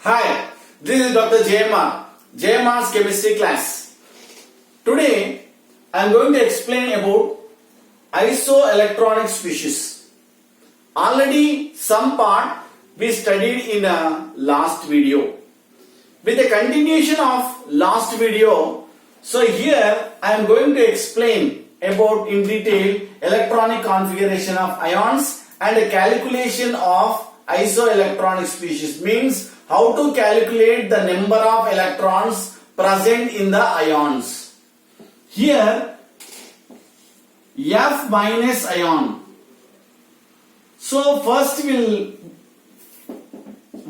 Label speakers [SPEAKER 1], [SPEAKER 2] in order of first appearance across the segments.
[SPEAKER 1] Hi, this is Dr. JMR's chemistry class. Today, I am going to explain about isoelectronic species. Already some part we studied in a last video. With the continuation of last video, so here I am going to explain about in detail electronic configuration of ions and the calculation of isoelectronic species, means how to calculate the number of electrons present in the ions. Here F minus ion. So first we'll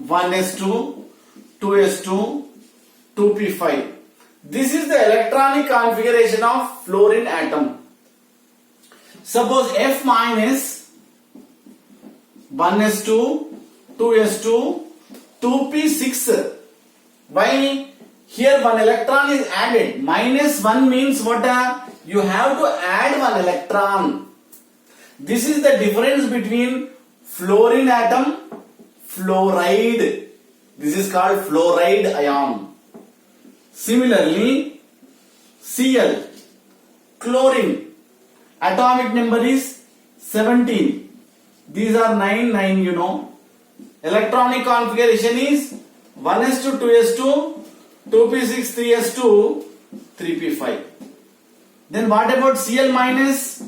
[SPEAKER 1] 1s2, 2s2, 2p5. This is the electronic configuration of fluorine atom. Suppose F minus 1s2, 2s2, 2p6. Why? Here one electron is added. Minus 1 means what? You have to add one electron. This is the difference between fluorine atom, fluoride. This is called fluoride ion. Similarly, Cl, chlorine, atomic number is 17. These are 9, 9 you know. Electronic configuration is 1s2, 2s2, 2p6, 3s2, 3p5. Then what about Cl minus?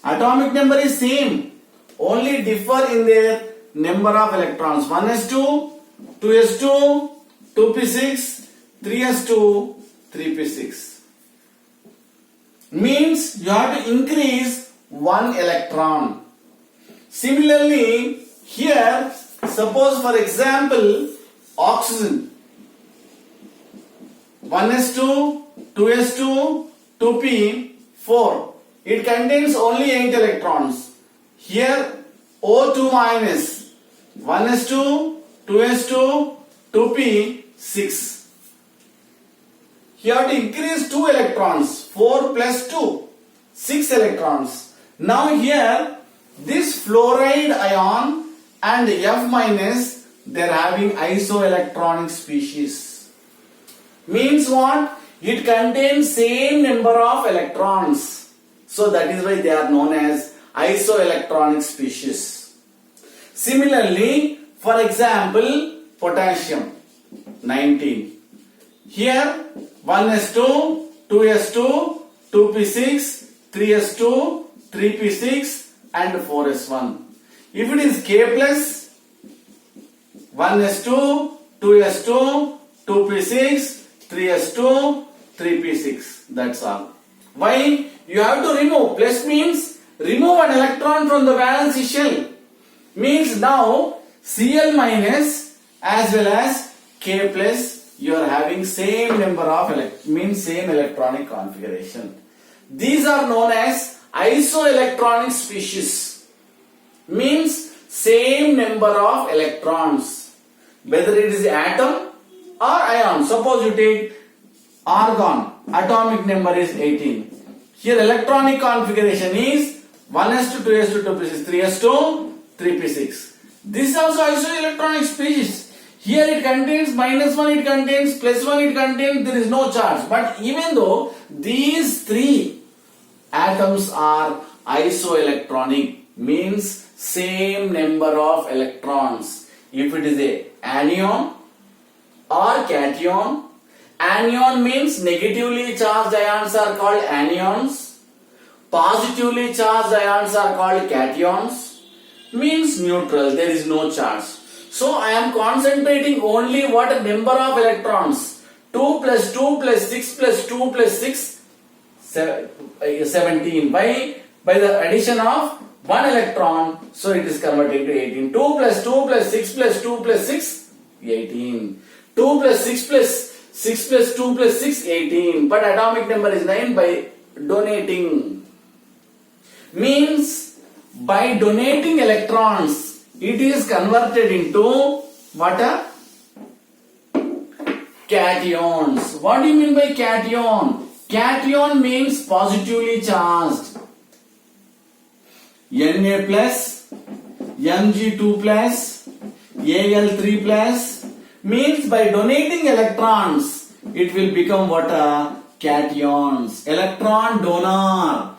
[SPEAKER 1] Atomic number is same, only differ in their number of electrons. 1s2, 2s2, 2p6, 3s2, 3p6. Means you have to increase one electron. Similarly, here suppose for example oxygen 1s2, 2s2, 2p4. It contains only 8 electrons. Here O2 minus 1s2, 2s2, 2p6. You have to increase 2 electrons. 4 plus 2, 6 electrons. Now here this fluoride ion and F minus, they are having isoelectronic species. Means what? It contains same number of electrons. So that is why they are known as isoelectronic species. Similarly, for example, potassium 19. Here 1s2, 2s2, 2p6, 3s2, 3p6 and 4s1. If it is K plus 1s2, 2s2, 2p6, 3s2, 3p6. That's all. Why? You have to remove. Plus means remove an electron from the valence shell. Means now Cl minus as well as K plus, you are having same number of means same electronic configuration. These are known as isoelectronic species. Means same number of electrons, whether it is atom or ion. Suppose you take argon, atomic number is 18. Here electronic configuration is 1s2, 2s2, 2p6, 3s2, 3p6. This is also isoelectronic species. Here it contains minus 1, it contains plus 1, it contains, there is no charge. But even though these three atoms are isoelectronic, means same number of electrons. If it is a anion or cation, anion means negatively charged ions are called anions, positively charged ions are called cations, means neutral, there is no charge. So I am concentrating only what number of electrons. 2 plus 2 plus 6 plus 2 plus 6, 17. By the addition of 1 electron, so it is converted to 18. 2 plus 2 plus 6 plus 2 plus 6, 18. 2 plus 6 plus 6 plus 2 plus 6, 18. But atomic number is 9 by donating. Means by donating electrons, it is converted into what? Cations. What do you mean by cation? Cation means positively charged. Na plus, Mg2 plus, Al3 plus, means by donating electrons, it will become what? Cations. Electron donor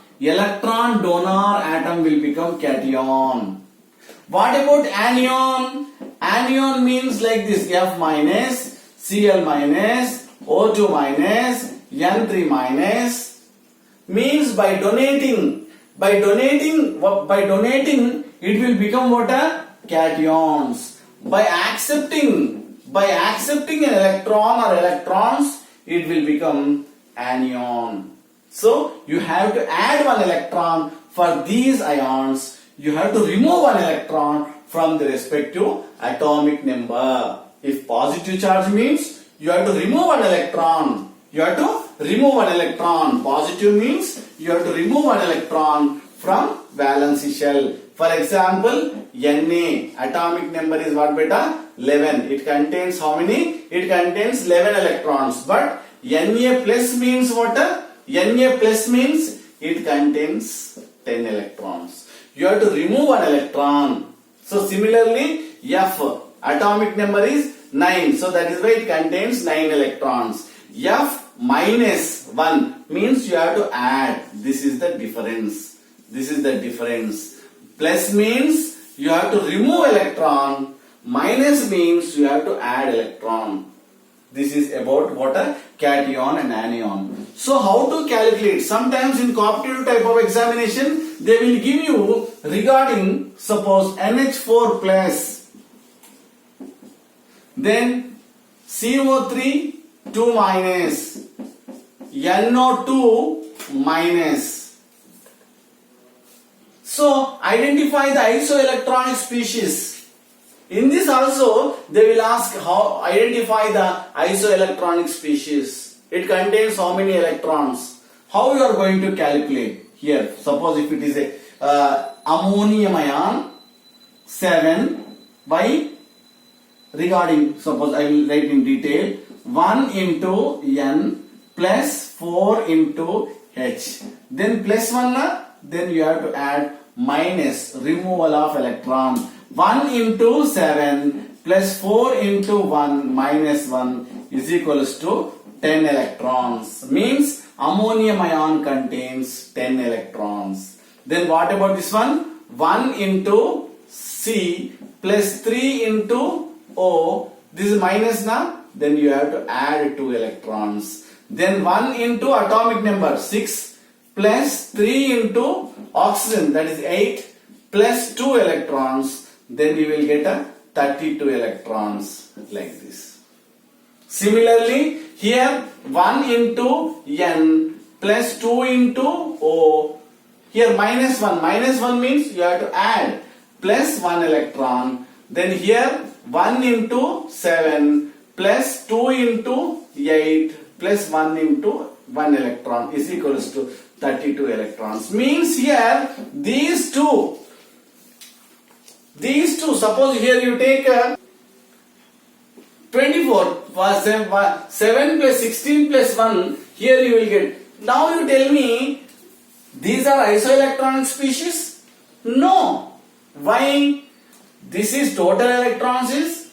[SPEAKER 1] atom will become cation. What about anion? Anion means like this: F minus, Cl minus, O2 minus, N3 minus. Means by donating, it will become what? Cations. By accepting an electron or electrons, it will become anion. So you have to add one electron for these ions. You have to remove one electron from the respective atomic number. If positive charge means you have to remove one electron. Positive means you have to remove one electron from valency shell. For example, Na atomic number is what beta? 11. It contains how many? It contains 11 electrons. But Na plus means what? Na plus means it contains 10 electrons. You have to remove one electron. So similarly, F atomic number is 9. So that is why it contains 9 electrons. F minus 1 means you have to add. This is the difference. Plus means you have to remove electron. Minus means you have to add electron. This is about what? A cation and anion. So how to calculate? Sometimes in cooperative type of examination, they will give you regarding, suppose NH4 plus, then CO3 2 minus, NO2 minus. So identify the isoelectronic species. In this also they will ask how identify the isoelectronic species. It contains how many electrons. How you are going to calculate? Here, suppose if it is a ammonium ion 7 by regarding, suppose I will write in detail, 1 into N plus 4 into H. Then plus 1 then you have to add minus removal of electron. 1 into 7 plus 4 into 1 minus 1 is equals to 10 electrons. Means ammonium ion contains 10 electrons. Then what about this one? 1 into C plus 3 into O. This is minus now. Then you have to add 2 electrons. Then 1 into atomic number 6 plus 3 into oxygen, that is 8 plus 2 electrons. Then you will get a 32 electrons like this. Similarly, here 1 into N plus 2 into O. Here minus 1. Minus 1 means you have to add plus 1 electron. Then here 1 into 7 plus 2 into 8 plus 1 into 1 electron is equals to 32 electrons. Means here these two, suppose here you take 24 7 plus 16 plus 1, here you will get. Now you tell me these are isoelectronic species? No. Why? This is total electrons is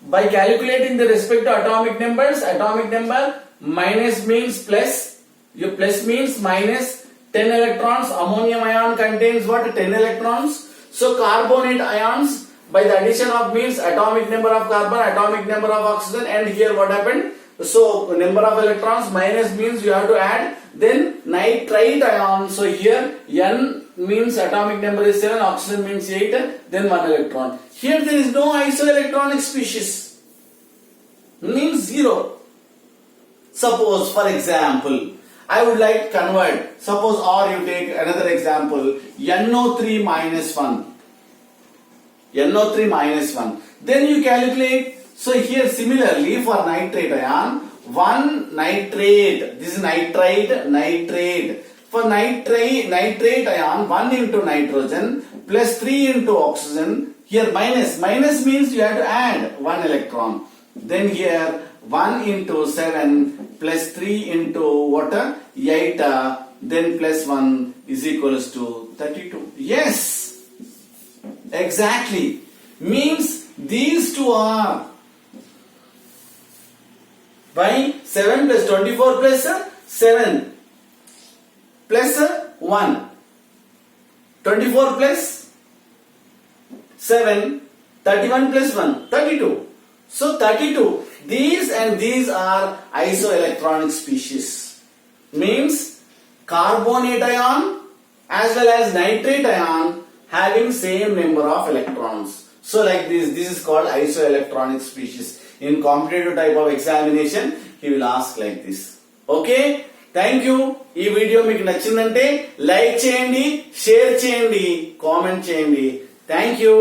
[SPEAKER 1] by calculating the respective atomic numbers. Atomic number minus means plus. Your plus means minus 10 electrons. Ammonium ion contains what? 10 electrons. So carbonate ions by the addition of means atomic number of carbon, atomic number of oxygen, and here what happened? So number of electrons minus means you have to add. Then nitrite ion. So here N means atomic number is 7, oxygen means 8, then 1 electron. Here there is no isoelectronic species. Means 0. Suppose for example, I would like to convert. Suppose or you take another example, NO3 minus 1. NO3 minus 1. Then you calculate. So here similarly for nitrate ion, 1 nitrate. This is nitrate. For nitrate ion, 1 into nitrogen plus 3 into oxygen. Here minus. Minus means you have to add 1 electron. Then here 1 into 7 plus 3 into water 8, then plus 1 is equals to 32. Yes, exactly. Means these two are Why? 7 plus 24 plus 7 plus 1. 24 plus 7, 31 plus 1, 32. So 32. These and these are isoelectronic species. Means carbonate ion as well as nitrate ion having same number of electrons. So like this is called isoelectronic species. In competitive type of examination, he will ask like this. Okay? Thank you. ఈ video మీకు నచ్చిందంటే like చేయండి, share చేయండి, comment చేయండి. Thank you.